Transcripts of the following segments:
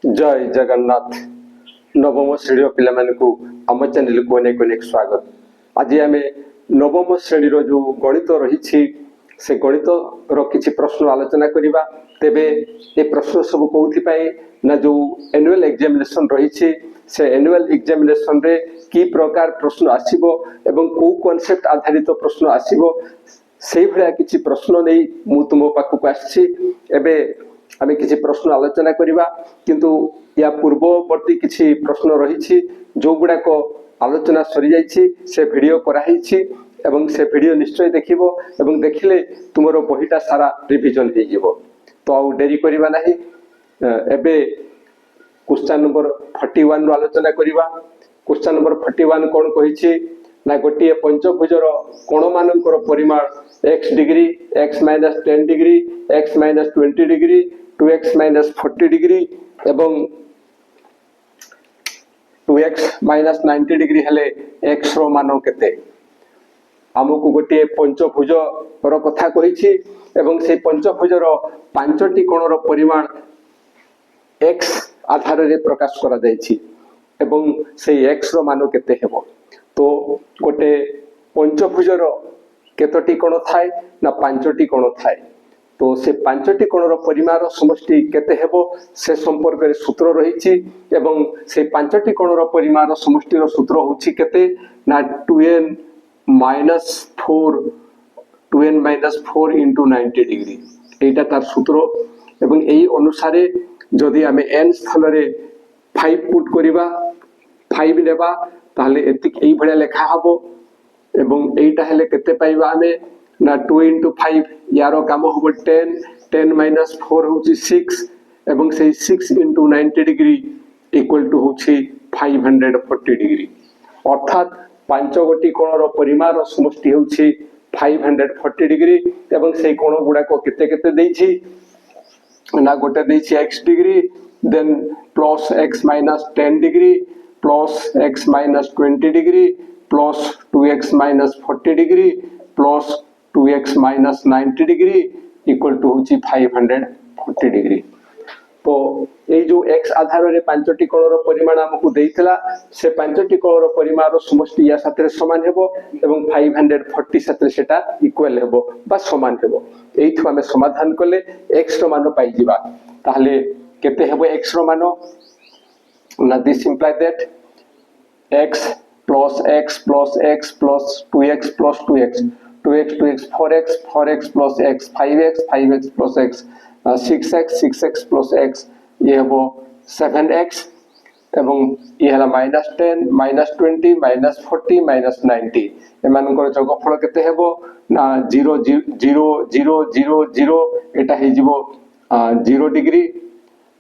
जय जगन्नाथ नवम श्रेणी पिला मानकु आम चैनल को अनेक अनेक स्वागत। आज आम नवम श्रेणी जो गणित रही से गणित किछि प्रश्न आलोचना करिबा। तेबे ए प्रश्न सब कोउथि ना जो एनुअल एग्जामिनेशन रही से एनुअल एग्जामिनेशन रे की प्रकार प्रश्न आसीबो एवं को कांसेप्ट आधारित प्रश्न आसीबो से भलिया किछि प्रश्न नै मु तुम पाखु आछि। एबे आमे किछि प्रश्न आलोचना करिबा किंतु या पूर्ववर्ती किछि प्रश्न रही जो गुड़ाक आलोचना सरी जाइछि से वीडियो कराइछि एवं से वीडियो निश्चय देखिबो एवं देखिले तुमरो बहिटा सारा रिवीजन हे जिवो। तो आ डेरी करिबा नाही एबे क्वेश्चन नंबर 41 रो आलोचना करिबा। क्वेश्चन नंबर 41 कोन कहिछि ना गोटिए पंचभुजर कोण मानकर परिमाण x degree x - 10 degree x - 20 degree 2x - 40 degree एवं 2x - 90 डिग्री हेले x रो मान केते। आमको गोटे पंचभुज रो कथा कहिछि एवं से पंचभुजर पांचटी कोणर परिमाण x आधार रे प्रकाश करा जायछि एवं से x रो मान केते हेबो। तो गोटे पंचभुजर केतोटी कोण थाए ना पांचटी कोण थाए। तो से पांचटी कोणर परिमाण समष्टि केते हेबो से संपर्क रे सूत्र रहिछि एवं से पांचटी कोणर परिमाण समष्टिर सूत्र होछि केते ना 2n - 4 into 90 डिग्री एटा तार सूत्र। एवं एई अनुसारे जदि आमे n स्थान रे 5 पुट करिबा 5 लेबा ताहले एतिक एई भलिया लेखा हबो एवं एटा हेले केते पाइबा आमे ना 2 into 5 यारो काम होबो 10 - 4 होछि 6 एवं से 6 into 90 डिग्री इक्वल टू होछि 540 डिग्री। अर्थात पांच गोटी कोणर परिमाण समष्टि होछि 540 डिग्री एवं से कोण गुडा को केते केते दैछि ना गोटे दैछि x degree then plus x - 10 degree plus x - 20 degree plus 2x - 40 degree plus 2x - 90 degree equal to होछि 540 डिग्री। तो ये जो x आधार रे पांचटी कोणर परिमाण हमकु देइथिला से पांचटी कोणर परिमाण समष्टि या साथे समान हेबो एवं 540 साथे सेटा इक्वल हेबो बा समान हेबो। एइथु हमें समाधान करले x रो मान पाइ जिबा। ताहले केते हेबो x रो मान ना this imply that x plus x plus x plus 2x plus 2x 2x 4x plus x 5x plus x 6x plus x ये हेबो 7x एवं ये हला -10 -20 -40 -90 एमानकर जोगफल केते हेबो ना 0 0 0 0 0 एटा हे जिवो 0 degree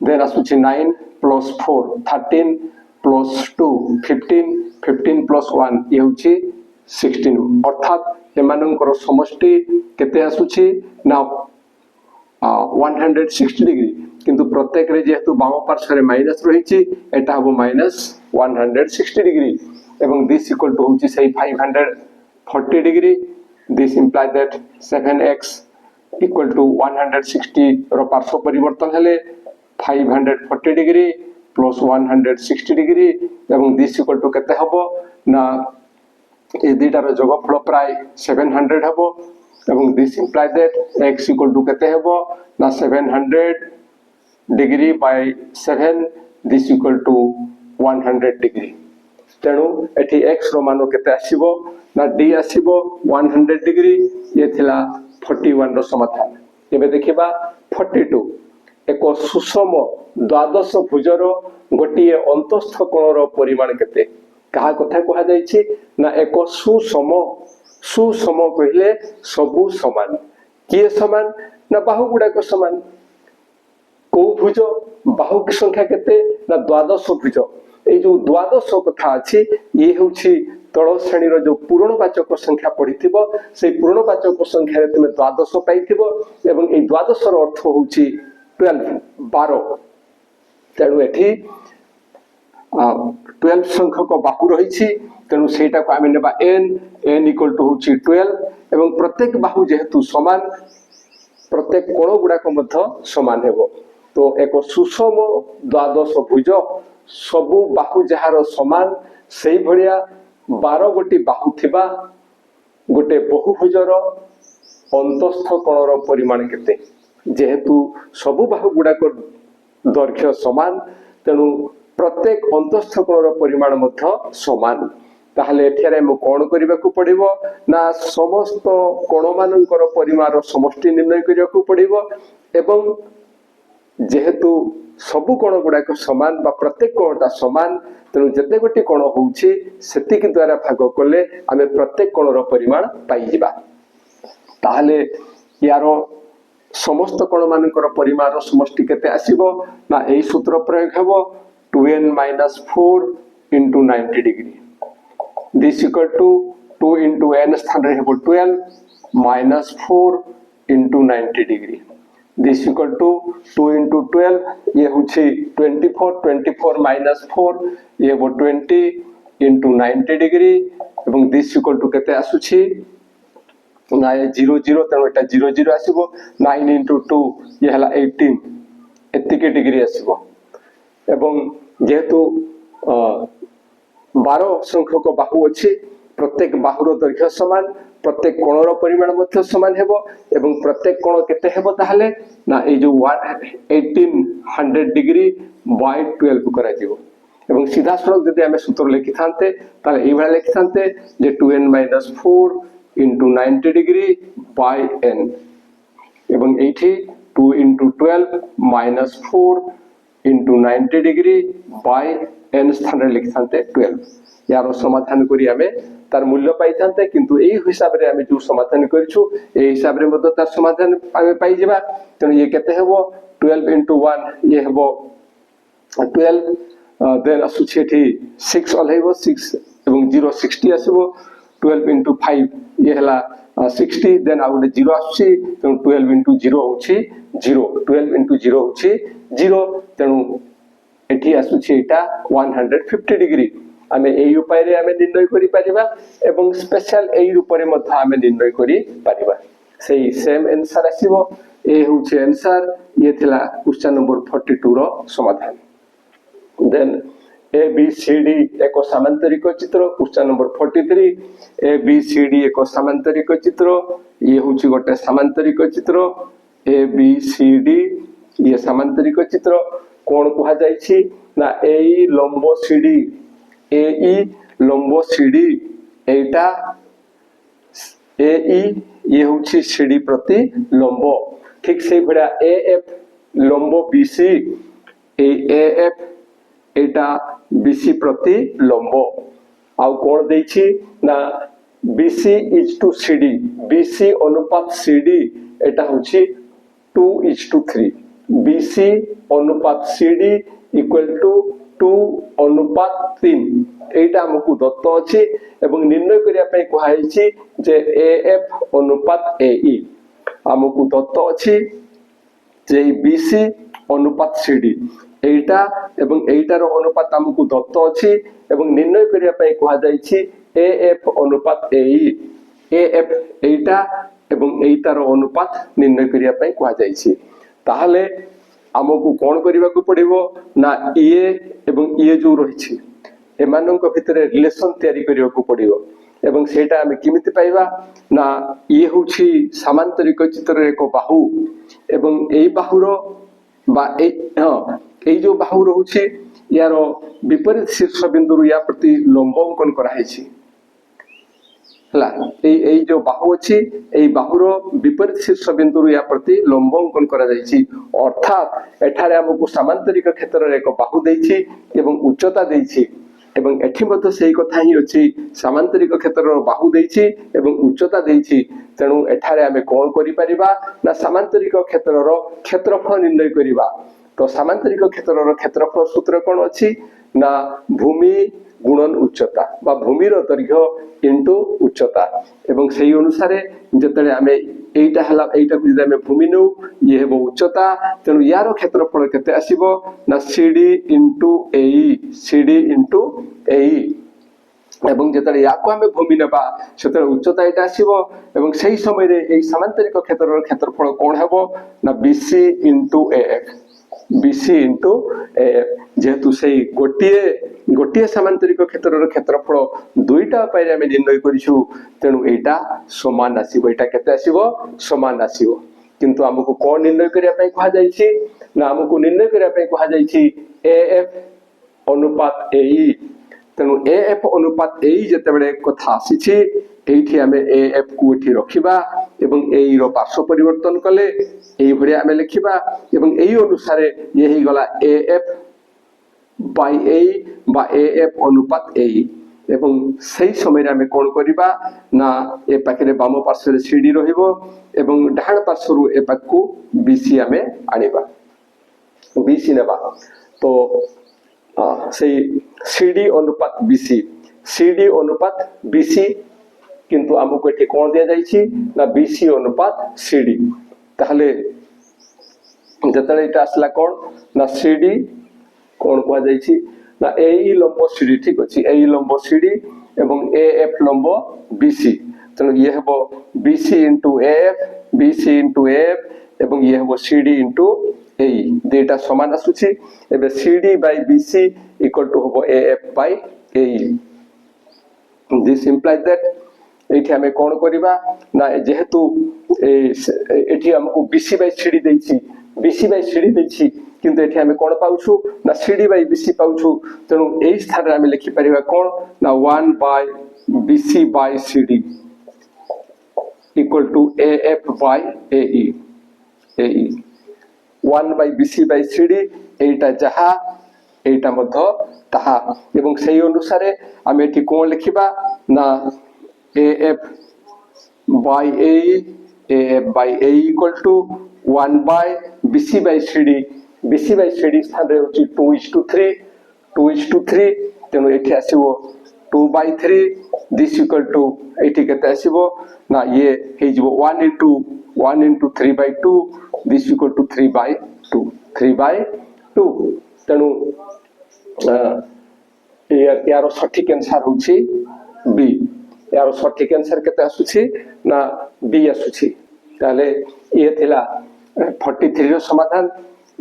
then आसुछि 9 plus 4 13 plus 2 15 15 plus 1 ये होछि 16 अर्थात एमानकर समष्टि केते आसुछि ना 160 डिग्री किंतु प्रत्येक रे जेहेतु बाम पार्श्व रे माइनस रहिछि एटा हबो -160 डिग्री एवं दिस इक्वल टू होछि सही 540 degree. This imply that 7x equal to 160 रो पार्श्व परिवर्तन हेले 540 डिग्री प्लस 160 डिग्री एवं दिस इक्वल टू केते हबो ना ए दुटार जोगफल प्राय 700 हबो एवं this imply that x equal to केते हबो ना 700 degree by 7 this equal to 100 degree. तेणु एठी x रो मान केते आसीबो ना d आसीबो 100 डिग्री ये थिला 41 रो समाधान। एबे देखिबा 42 एक सुषम द्वादश भुजर गोटिए अंतस्थ कोणर परिमाण केते कहा कथा कहा जायछि ना एक सुषम सुषम कहिले सबु समान किए समान ना बाहु गुडा को समान को भुज बाहु की संख्या केते ना द्वादश भुज। ए जो द्वादश कथा अछि ये होछि तळ श्रेणी रो जो पूर्णवाचक संख्या पढिथिबो से पूर्णवाचक संख्या रे तुमे द्वादश पाइथिबो एवं ए द्वादश रो अर्थ होछि 12 तेणु एठी 12 संख्यक बाहु रही तेणु सेटा को आमे नेबा n इक्वल टू होछि 12 एवं प्रत्येक बाहु जेहेतु समान प्रत्येक कोण गुडा को मध्य समान हेबो तो एक सुषम द्वादश भुज सबु बाहु जार समान से भाया 12 गोटी बाहु थिबा गोटे बहुभुजर अंतस्थ कोणर परिमाण केते जेहेतु सबु बाहु गुड़ाक दैर्घ्य समान तेणु प्रत्येक अंतस्थ कोणर परिमाण मध्य समान ताहले एथिरे हम कोन करिबाकू पड़िबो ना समस्त कोण मानकर परिमाण समष्टि निर्णय करिबाकू पड़िबो एवं जेहेतु सबु कोण गुड़ाक समान बा प्रत्येक कोणटा समान तेणु जते गोटी कोण होउछि सेतिक द्वारा भाग कले आमे प्रत्येक कोणर परिमाण पाई जिबा ताहले यारो समस्त कोण मानकर परिमाण समष्टि केते आसीबो ना एई सूत्र प्रयोग हेबो 2n - 4 * 90 degree this equal to 2 * n स्थान रे हेबो 12 - 4 * 90 डिग्री दिस इक्वल टू 2 * 12 ये होछि 24 24 - 4 ये हेबो 20 * 90 डिग्री एवं दिस इक्वल टू केते आसुछि ना 0 0 तेणु एटा 0 0 आसीबो 9 * 2 ये हला 18 एतिके डिग्री आसीबो एवं जेहेतु 12 संख्यक बाहु अछि प्रत्येक बाहुर दैर्घ्य समान प्रत्येक कोणर परिमाण मध्य समान हेबो एवं प्रत्येक कोण केते हेबो ताहले ना ए जो 1800 डिग्री बाय 12 करा जिवो एवं सीधा सड़क जदि हमें सूत्र लिखि थांते ताले ए भला लिखि थांते जे 2n - 4 * 90 डिग्री बाय n एवं एठी 2 * 12 - 4 * 90 डिग्री बाय n स्थान रे लिखि थांते 12 यार समाधान करी हमें तार मूल्य पाई थांते किंतु एई हिसाब रे हमें जो समाधान करिछु एई हिसाब रे मते तार समाधान पाई जिबा तेनु ये केते हेबो 12 * 1 ये हेबो 12 देन असुछि एठी 6 अलहेबो 6 एवं 0 60 आसीबो 12 * 5 ये हला 60 देन आउ 0 आछि तेनु 12 * 0 होछि 0 12 * 0 होछि 0 तेनु एठी आसुछि एटा 150 डिग्री आमे एई उपाय रे आमे निर्णय करि परिबा एवं स्पेशल एई रूप रे मध्य आमे निर्णय करि परिबा सेही सेम आंसर आसीबो ए होछि आंसर ये थिला क्वेश्चन नंबर 42 रो समाधान देन ABCD एक समांतरिक चित्र क्वेश्चन नंबर 43 ABCD एक समांतरिक चित्र ये होछि गोटे समांतरिक चित्र ABCD ये समांतरिक चित्र कोन कहा जायछि ना एई लंब सीडी एई लंब सीडी एटा एई ये होछि सीडी प्रति लंब ठीक से भड़ा AF लंब BC ए AF एटा BC प्रति लंब आउ कोन दैछि ना BC is to CD BC अनुपात CD एटा होछि 2:3 BC अनुपात CD इक्वल टू 2 अनुपात 3 एटा हमकु दत्त अछि एवं निर्णय करिया पय कहैछि जे AF अनुपात AE हमकु दत्त अछि जे BC अनुपात CD एटा एवं एटार अनुपात हमकु दत्त अछि एवं निर्णय करिया पय कहा जायछि AF अनुपात AE AF एटा एवं एटार अनुपात निर्णय करिया पय कहा जायछि ताहले हमकु कोन करिबाकू पड़िबो ना ये एवं ये जो रहिछि एमानक भितरे रिलेशन तयारी करिबाकू पड़िबो एवं सेटा हम किमिति पाइबा ना ये होछि समांतरिक चित्र एक बाहु एवं एई बाहुरो बा एई जो बाहु रहुछि यार विपरीत शीर्ष बिंदु या प्रति लंब अंकन करा हैछि हला एई जो बाहु अछि एई बाहुरो विपरीत शीर्ष बिंदु या प्रति लंब अंकन करा जायछि अर्थात एठारे हमकु समांतरिक क्षेत्र रे एक बाहु दैछि एवं उच्चता दैछि एवं एठी मते सेही कथा ही अछि समांतरिक क्षेत्र रो बाहु दैछि एवं उच्चता दैछि तेणु एठारे हमें कोन करि परिबा ना समांतरिक क्षेत्र रो क्षेत्रफल निर्णय करिबा तो समांतरिक क्षेत्र रो क्षेत्रफल सूत्र कोन अछि ना भूमि गुणन उच्चता बा भूमि रो दैर्घ्य इनटू उच्चता एवं सेही अनुसार जतले हमें एटा हला एटा को जदि हमें भूमि नु ये हेबो उच्चता तेणु यारो क्षेत्रफल केते आसीबो ना CD into AE CD into AE एवं जतले याको हमें भूमि नेबा सेतले उच्चता एटा आसीबो एवं सेही समय रे एई समांतरिक क्षेत्रर क्षेत्रफल कोन हेबो ना BC into AF BC into AF जेहेतु से गोटे सामांतरिक क्षेत्र क्षेत्रफल दुईटा उपाय आम निर्णय करूँ तेणु एटा समान आसीबो एटा केते आसीबो समान आसीबो किंतु हमको कौन निर्णय करिया पई कहा जायछि ना हमको निर्णय करिया पई कहा जायछि AF अनुपात AE तेणु AF अनुपात AE जते बेले कथा आसीछि एठी आमे AF को एठी रखिबा एवं AE रो पार्श्व परिवर्तन कले एई भरिया आमे लिखिबा एवं एई अनुसार ये ही गला AF by AE बा AF अनुपात AE एवं सही समय रे आमे कोन करिबा ना ए पाखरे बाम पार्श्व रे CD रहिबो एवं डाहाण पार्श्व रु ए पाखु BC आमे आनिबा BC नेबा तो से CD अनुपात BC किंतु हमको एठी कोन दिया जायछि ना BC अनुपात CD ताहले जतले इटा असला कोन ना CD कोन कहा जायछि ना AE लंब CD ठीक अछि AE लंब CD एवं AF लंब BC तनो ये हबो BC into AF एवं ये हबो CD into AE डेटा समान आसुछि एबे CD by BC equal to हबो AF by AE this implies that एठी हमें कोन करिबा ना जेहेतु एठी हमको BC by CD देछि किंतु एठी हमें कोन पाउछु ना CD by BC पाउछु तेनु एई स्थान रे हमें लिखि परिबा कोन ना 1 by BC by CD equal to AF by AE 1 by BC by CD एटा जहा एटा मध्य ताहा एवं सही अनुसार हम एठी कोन लिखिबा ना AF by AE equal to 1 by BC by CD स्थान रे होची 2:3 तेनु एठी आसीबो 2/3 this equal to एठी केते आसीबो ना ये हे जिवो 1 into 3/2 this equal to 3/2 तेनु यारो सठिक आंसर होची B यारो सठिक आंसर केते आसुची ना B आसुची ताले ये थिला 43 रो समाधान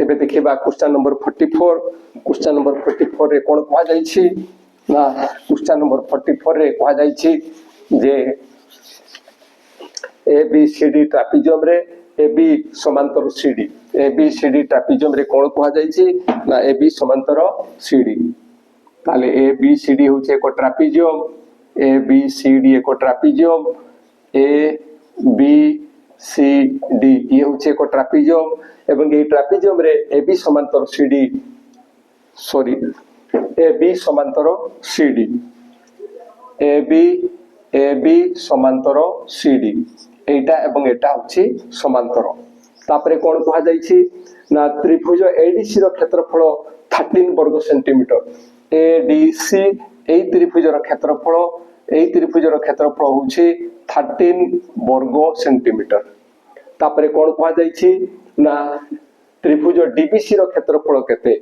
एबे देखिबा क्वेश्चन नंबर 44 रे कोन कहा जायछि ना क्वेश्चन नंबर 44 रे कहा जायछि जे ABCD ट्रापेजियम रे AB समांतर CD ट्रापेजियम रे कोन कहा जायछि ना AB समांतर CD ताले ABCD होचे एको ट्रापेजियम ABCD एको ट्रापेजियम ABCD ये होचे एको ट्रापेजियम एवं ए ट्रापेजियम रे AB समांतर CD एटा एवं एटा होची समांतर तापरे कोन कहा जायछि ना त्रिभुज ADC रो क्षेत्रफल 13 वर्ग सेंटीमीटर ADC ए त्रिभुज रो क्षेत्रफल होची 13 वर्ग सेंटीमीटर तापरे कोन कहा जायछि ना त्रिभुज DBC रो क्षेत्रफल केते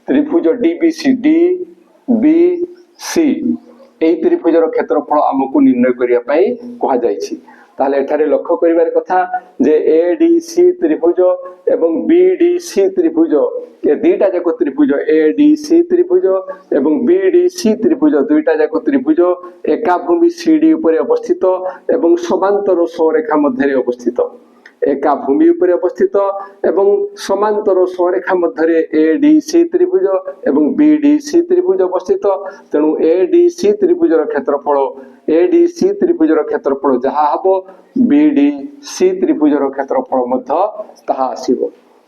त्रिभुज DBC ए त्रिभुज रो क्षेत्रफल हमकु निर्णय करिया पई कहा जायछि ताले एठारे लक्ष्य करिवार कथा जे ADC त्रिभुज एवं BDC त्रिभुज ये दुईटा जाक त्रिभुज ADC त्रिभुज एवं BDC त्रिभुज दुईटा जाक त्रिभुज एका भूमि CD ऊपर अवस्थित एवं समांतर स्वरेखा मध्य अवस्थित एका भूमि ऊपर अवस्थित एवं समांतर स्वरेखा मध्य ADC त्रिभुज एवं BDC त्रिभुज अवस्थित तेणु ADC त्रिभुज क्षेत्रफल जहा हबो BDC त्रिभुज क्षेत्रफल मध्य ताहा आसीबो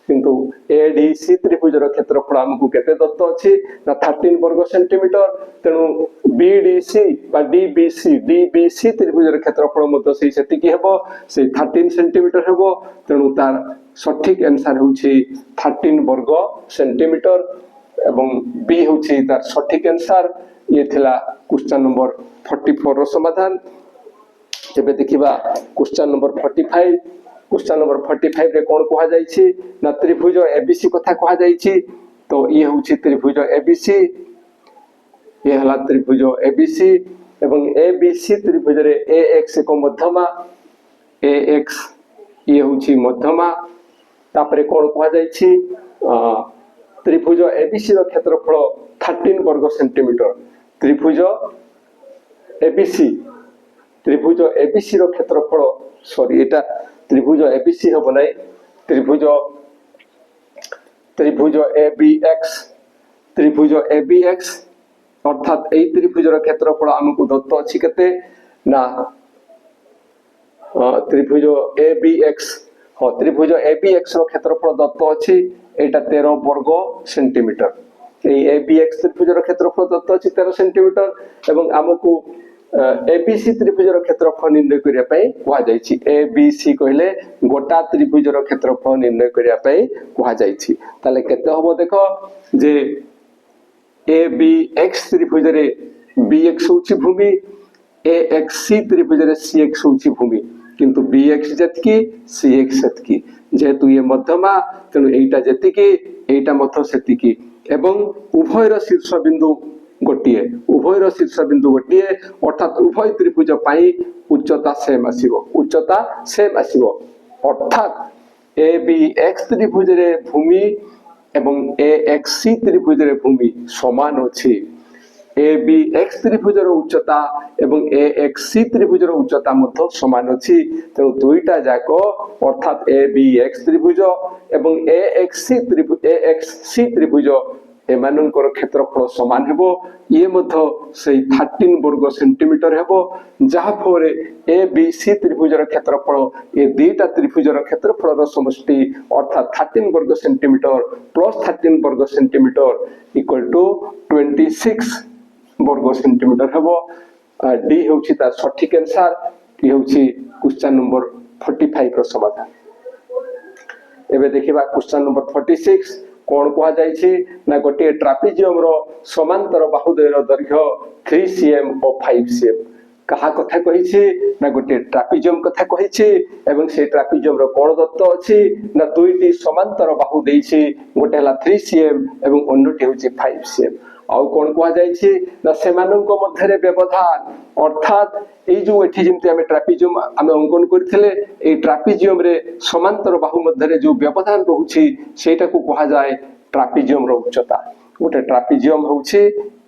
किंतु ADC त्रिभुज क्षेत्रफल हमकु केते दत्त अछि ना 13 वर्ग सेंटीमीटर तेणु BDC बा DBC त्रिभुज क्षेत्रफल मध्य सेही सेति की हेबो से 13 सेंटीमीटर हेबो तेणु तार सठिक आंसर होछि 13 वर्ग सेंटीमीटर एवं B होछि तार सठिक आंसर ये थिला क्वेश्चन नंबर 44 रो समाधान एबे देखिबा क्वेश्चन नंबर 45 रे कोन कहा जायछि ना त्रिभुज ABC कथा कहा जायछि तो ये होछि त्रिभुज ABC ये हला त्रिभुज ABC एवं ABC त्रिभुज रे AX को मध्यमा AX ये होछि मध्यमा तापरे कोन कहा जायछि त्रिभुज एबीसी रो क्षेत्रफल 13 वर्ग सेंटीमीटर। त्रिभुज एबीसी रो क्षेत्रफल सॉरी एटा त्रिभुज एबीसी हो बनाई त्रिभुज एबीएक्स अर्थात एई त्रिभुज रो क्षेत्रफल हमकु दत्त अछि केते ना त्रिभुज एबीएक्स त्रिभुज एबीएक्स रो क्षेत्रफल दत्त अछि एटा 13 वर्ग सेंटीमीटर। एई एबीएक्स त्रिभुज रो क्षेत्रफल दत्त अछि 13 सेंटीमीटर एवं हमकु एबीसी त्रिभुज रो क्षेत्रफल निर्णय करिया पई कुहा जायछि। एबीसी कहले गोटा त्रिभुज रो क्षेत्रफल निर्णय करिया पई कुहा जायछि। ताले केते होबो देखो जे एबीएक्स त्रिभुज रे बीएक्स होछि भूमि एएक्ससी त्रिभुज रे सीएक्स होछि भूमि किंतु बीएक्स जतकी सीएक्स जतकी जेतु ये मध्यमा तेनु एटा जतिकी एटा मध्य सेतिकी एवं उभयर शीर्ष बिंदु गोटिए अर्थात उभय त्रिभुज पाई उच्चता सेम आसीबो अर्थात एबीएक्स त्रिभुज रे भूमि एवं एएक्ससी त्रिभुज रे भूमि समान अछि। एबीएक्स त्रिभुज रो उच्चता एवं एएक्ससी त्रिभुज रो उच्चता मध्य समान अछि। तेणु दुईटा जाको अर्थात एबीएक्स त्रिभुज एवं एएक्ससी त्रिभुज एमानकर क्षेत्रफल समान हेबो ये मध्य से 13 वर्ग सेंटीमीटर हेबो जहा फरे एबीसी त्रिभुज रो क्षेत्रफल ए दुईटा त्रिभुज रो क्षेत्रफल रो समष्टि अर्थात 13 वर्ग सेंटीमीटर प्लस 13 वर्ग सेंटीमीटर इक्वल टू 26 वर्ग सेंटीमीटर हेबो। डी होछि ता सठिक आंसर इ होछि क्वेश्चन नंबर 45 रो समाधान। एबे देखिबा क्वेश्चन नंबर 46 कोन कुआ जायछि ना गोटे ट्रापेजियम रो समांतर बाहुद्वयर दैर्घ्य 3 cm और 5 cm कहा कथा कहिछि ना गोटे ट्रापेजियम कथा कहिछि एवं से ट्रापेजियम रो कोण दत्त अछि ना दुईटी समांतर बाहु देछि गोटे हला 3 cm एवं अन्यटी होछि 5 cm आउ कोन कुआ जायछि ना सेमाननको मध्यरे व्यवधान अर्थात ए जो एठी जेमति हमें ट्रापेजियम हमें अंकन करथिले ए ट्रापेजियम रे समांतर बाहु मध्यरे जो व्यवधान रहउछि सेटा को कहा जाय ट्रापेजियम रो उच्चता। गोटे ट्रापेजियम होछि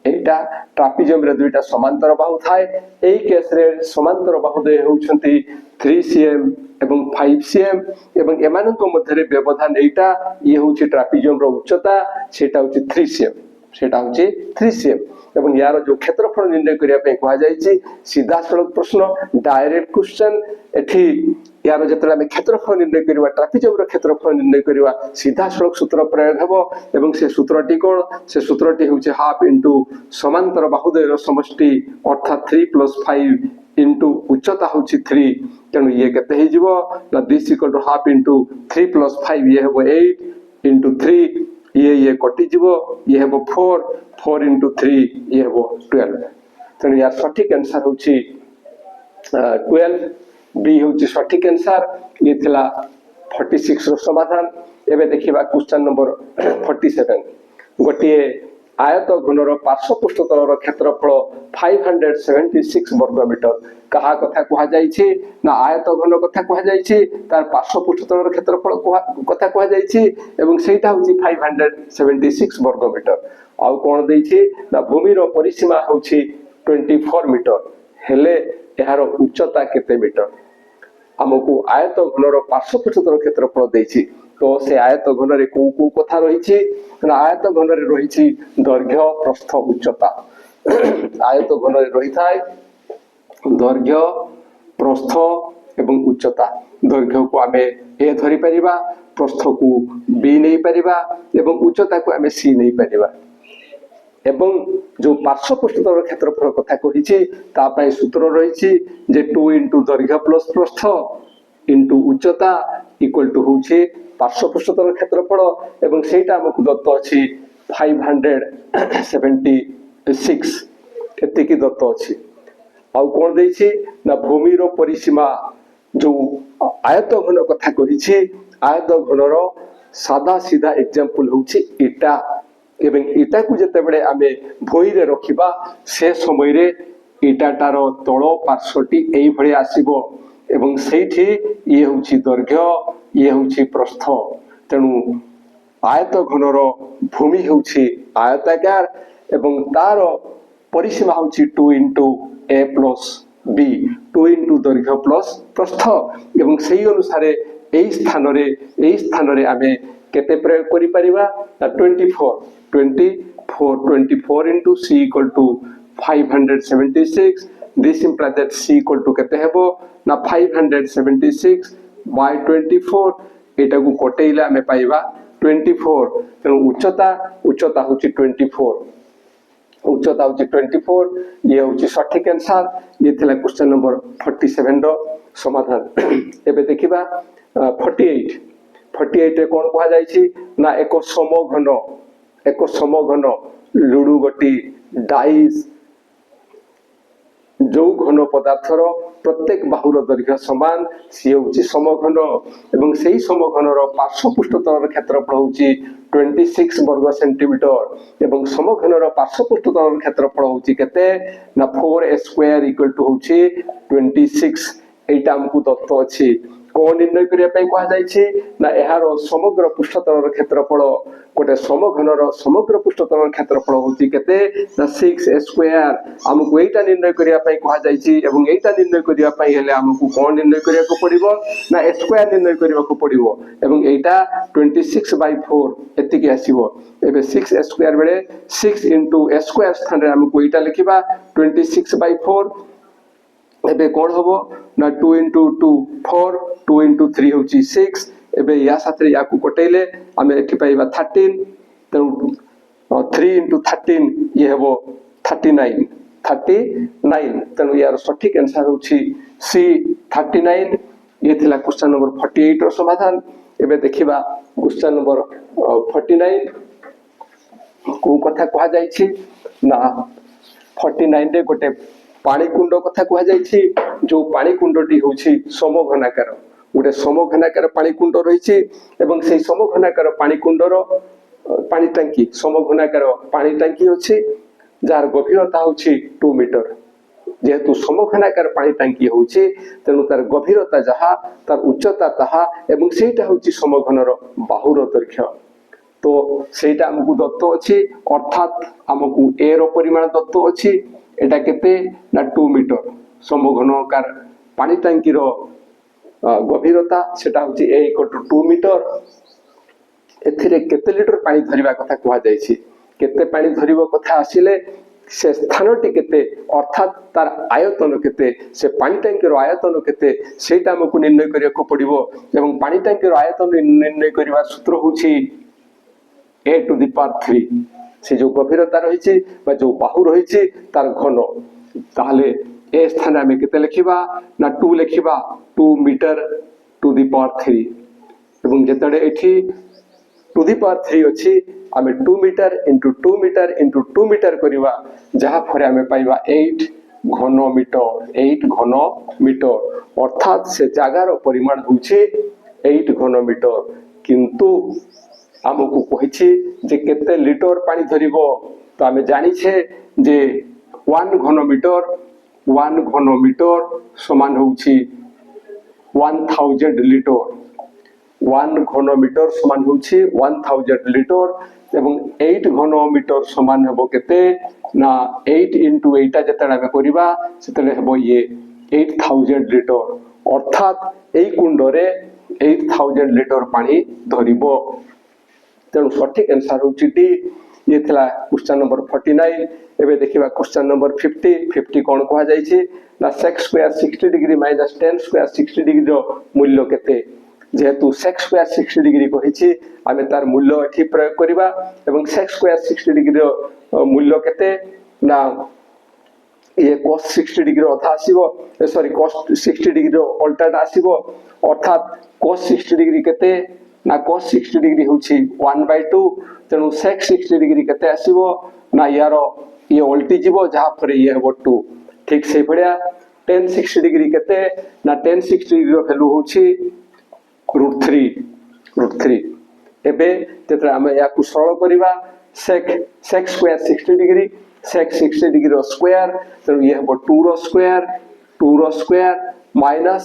एटा ट्रापेजियम रे दुईटा समांतर बाहु थाए एई केस रे समांतर बाहु दे होउछंती 3 cm एवं 5 cm एवं एमाननको मध्यरे व्यवधान एटा ये होछि ट्रापेजियम रो उच्चता सेटा होछि 3 cm एवं यार जो क्षेत्रफल निर्णय करिया पे कहा जायछि सीधा सड़क प्रश्न डायरेक्ट क्वेश्चन एठी यार जतले हम क्षेत्रफल निर्णय करबा ट्रापेजियम रो क्षेत्रफल निर्णय करबा सीधा सड़क सूत्र प्रयोग हेबो एवं से सूत्रटी कोन से सूत्रटी होछि हाफ इनटू समांतर बाहुद्वयर समष्टि अर्थात 3 + 5 इनटू उच्चता होछि 3 तेनु ये केते हे जिवो ना this equal to half into 3 + 5 ये हेबो 8 इनटू 3 ये कटि जीवो ये हेबो 4 into 3 ये हेबो 12 तेनु यार सठिक आंसर होछि 12 बी होछि सठिक आंसर ये थिला 46 रो समाधान। एबे देखिबा क्वेश्चन नंबर 47 गोटिए आयत घनर पार्श्व तलर क्षेत्रफल 576 वर्ग मीटर कहा कथा कहा जायछि ना आयत घन कथा कहा जायछि तार पार्श्व तलर क्षेत्रफल कथा कहा जायछि एवं सेटा होछि 576 वर्ग मीटर आउ कोन दैछि ना भूमि रो परिसीमा होछि 24 मीटर हेले एहार उच्चता केते मीटर हमकु आयत घनर पार्श्व तलर क्षेत्रफल दैछि तो से आयत घन रे को कथा रहिछि ना आयत घन रे रहिछि दैर्घ्य प्रस्थ उच्चता आयत घन रे रहिथाय दैर्घ्य प्रस्थ एवं उच्चता दैर्घ्य को आमे ए धरि परिबा प्रस्थ को बी नै परिबा एवं उच्चता को आमे सी नै परिबा एवं जो पार्श्व पृष्ठतल क्षेत्रफल कथा कहिछि ता पय सूत्र रहिछि जे 2 into दैर्घ्य प्लस प्रस्थ into उच्चता इक्वल टू होछि पार्श्व पृष्ठतल क्षेत्रफल एवं सेटा हमकु दत्त अछि 576 एतिकी दत्त अछि आउ कोन दैछि ना भूमि रो परिसीमा जो आयत घन कथा कहिछि आयत घनरो सादा सीधा एग्जांपल होछि इटा एवं इटा को जते बेले आमे भोई रे रखिबा से समय रे इटाटार तळ पार्श्वटी एई भଳି आसीबो एवं सेठी ये होछि दैर्घ्य ये होछि प्रस्थ तेनु आयत घनर भूमि होउछि आयताकार एवं तार परिसीमा होउछि 2 into a plus b 2 into दैर्घ्य प्लस प्रस्थ एवं सेही अनुसारे एई स्थान रे आमे केते प्रयोग करि परिबा 24 into c equal to 576 this implies that c equal to केते हेबो ना 576 by 24 एटा को कोटेइले आमे पाइबा 24 तेणु उच्चता होची 24 उच्चता होची 24 ये होची सठिक आंसर ये थिला क्वेश्चन नंबर 47 रो समाधान एबे देखिबा 48 रे कोन कहा जाय छी ना एक समघन लुडु गोटी डाइस जो घन पदार्थर प्रत्येक बाहुर दैर्घ्य समान सी होची समघन एवं सेही समघनर पार्श्व पृष्ठतलर क्षेत्रफल होची 26 वर्ग सेंटीमीटर एवं समघनर पार्श्व पृष्ठतलर क्षेत्रफल होची केते ना 4a स्क्वायर इक्वल टू होची 26 एटा हमकु दत्त अछि कोन निर्णय करिया पई कहा जाय छी ना एहार समग्र पृष्ठतलर क्षेत्रफल गोटे समघनर समग्र पृष्ठतलर क्षेत्रफल होची केते ना 6a स्क्वायर हमकु एटा निर्णय करिया पई कहा जाय छी एवं एटा निर्णय करिया पई हेले हमकु कोन निर्णय करिया को पड़िबो ना a स्क्वायर निर्णय करिया को पड़िबो एवं एटा 26/4 एति के आसीबो एबे 6a स्क्वायर बेले 6 into a स्क्वायर स्थान रे हमकु एटा लिखिबा 26/4 एबे कोन होबो ना 2 into 2 4 2 into 3 होची 6 एबे या साथे या को कोटेले हमें एठी पाइबा 13 तेणु 3 into 13 ये हेबो 39 तेणु यार सठिक आंसर होची सी 39 ये थिला क्वेश्चन नंबर 48 रो समाधान एबे देखिबा क्वेश्चन नंबर 49 को कथा कहा जाय छी ना 49 रे गोटे पानी कुंड कथा कहा जाय छी जो पानी कुंडटी होची समघनाकार गोटे समघनाकार पानी कुंड रहिछि एवं सेही समघनाकार पानी कुंडर पानी टांकी समघनाकार पानी टांकी अछि जार गभीरता होची 2 मीटर जेहेतु समघनाकार पानी टांकी होची तेनु तार गभीरता जहा तार उच्चता तहा एवं सेटा होची समघनर बाहुर दैर्घ्य तो सेटा हमकु दत्त अछि अर्थात हमकु ए रो परिमाण दत्त अछि एटा केते ना 2 मीटर समघनकार पानी टांकी रो गभीरता सेटा होची a equal to 2 मीटर एथिरे केते लिटर पानी धरिबा कथा कहा जाय छी केते पानी धरिबो कथा आसिले से स्थानटी केते अर्थात तार आयतन केते से पानी टांकी रो आयतन केते सेटा हमकु निर्णय करिया को पड़िबो एवं पानी टांकी रो आयतन निर्णय करिवा सूत्र होची a to the power 3 से जो गभीरता रहिछि बा जो बाहु रहिछि तार घन ताले ए स्थान में केते लिखिबा ना 2 लिखिबा 2 मीटर टू द पावर 3 एवं जेतडे एठी टू द पावर 3 अछि आमे 2 metre into 2 metre into 2 metre करिवा जहा फरे आमे पाइबा 8 घन मीटर अर्थात से जागार परिमाण होछि 8 घन मीटर किंतु हमकु कहिछि जे केते लिटर पानी धरिबो तो आमे जानि छे जे 1 घन मीटर समान होउछि 1000 लिटर 1 घन मीटर समान होउछि 1000 लिटर एवं 8 घन मीटर समान हेबो केते ना 8 into 8 जेतडा आमे करिबा सेतले हेबो ये 8000 लिटर अर्थात एई कुंडरे 8000 लिटर पानी धरिबो तेणु सठिक आंसर होची डी ये थिला क्वेश्चन नंबर 49 एबे देखिबा क्वेश्चन नंबर 50 कोन कहा जाय छी ना sec square 60 degree minus tan square 60 degree रो मूल्य केते जेहेतु sec स्क्वायर 60 डिग्री कहि छी आमे तार मूल्य एठी प्रयोग करिबा एवं sec स्क्वायर 60 डिग्री रो मूल्य केते ना ये cos 60 डिग्री अधा आसीबो सॉरी cos 60 डिग्री रो अल्टरनेट आसीबो अर्थात cos 60 डिग्री केते ना cos 60 डिग्री होची 1/2 तेनु sec 60 डिग्री केते आसीबो ना यारो ये उल्टी जीवो जहा पर ये हेबो 2 ठीक से भड़िया tan 60 डिग्री केते ना tan 60 डिग्री रो वैल्यू होची √3 एबे जेतरा हम या को सरल करिबा sec square 60 degree sec 60 degree रो स्क्वायर तेनु ये हेबो 2 रो स्क्वायर माइनस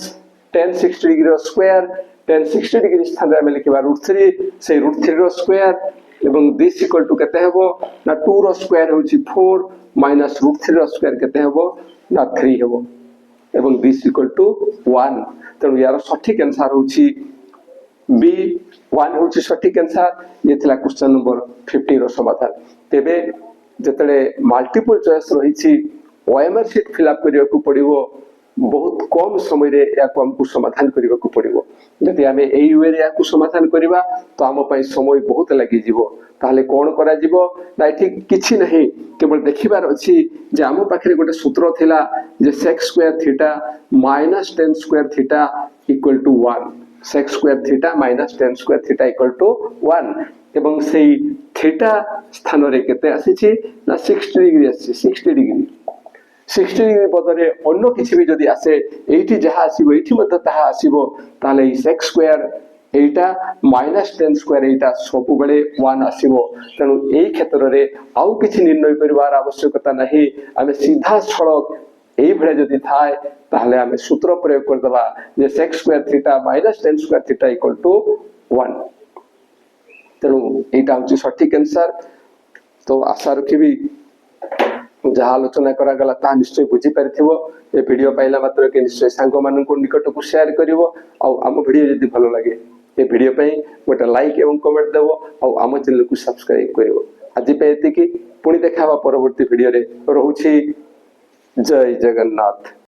tan 60 डिग्री रो स्क्वायर tan 60 डिग्री स्थान रे हम लिखिबा √3 से √3 रो स्क्वायर एवं दिस इक्वल टू केते हेबो ना 2 रो स्क्वायर होची 4 माइनस √3 रो स्क्वायर केते हेबो ना 3 हेबो एवं दिस इक्वल टू 1 तेणु यार सठिक आंसर होची बी 1 होची सठिक आंसर ये थिला क्वेश्चन नंबर 50 रो समाधान तेबे जतले मल्टीपल चॉइस रहिछि ओएमआर शीट फिल अप करिया को पड़िबो बहुत कम समय रे या को हमको समाधान करिया को पड़िबो जदि हमें एई वे रे या को समाधान करिबा तो हम पई समय बहुत लागि जिवो ताले कोन करा जिवो ना ठीक किछि नहीं केवल देखिबार अछि जे हम पाखरे गोटे सूत्र थिला जे sec square theta minus tan square theta equal to 1 sec square theta minus tan square theta equal to 1 एवं सेई थीटा स्थान रे केते आसीछि ना 60 डिग्री आसी 60 डिग्री 60 डिग्री बदले अन्य किसी भी जदि आसे एठी जहा आसीबो एठी मते ताहा आसीबो ताले ई sec स्क्वायर एटा माइनस tan स्क्वायर एटा सबु बेले 1 आसीबो तनु एई क्षेत्र रे आउ किछि निर्णय करबार आवश्यकता नाही आमे सीधा सड़क एई भळे जदि थाए ताहले आमे सूत्र प्रयोग कर दबा जे sec square theta minus tan square theta equal to 1 तनु एटा होची सठिक आंसर तो आशा रखिबी जहाँ आलोचना करा गला ता निश्चय बुझी पारिथिबो ए वीडियो पाइला मात्र के निश्चय सांग मानन को निकट को शेयर करिवो आ हम वीडियो यदि भलो लागे ए वीडियो पई गोटे लाइक एवं कमेंट देवो आ हम चैनल को सब्सक्राइब करिवो आज पे एति की पुणी देखावा परवर्ती वीडियो रे रहूछि जय जगन्नाथ।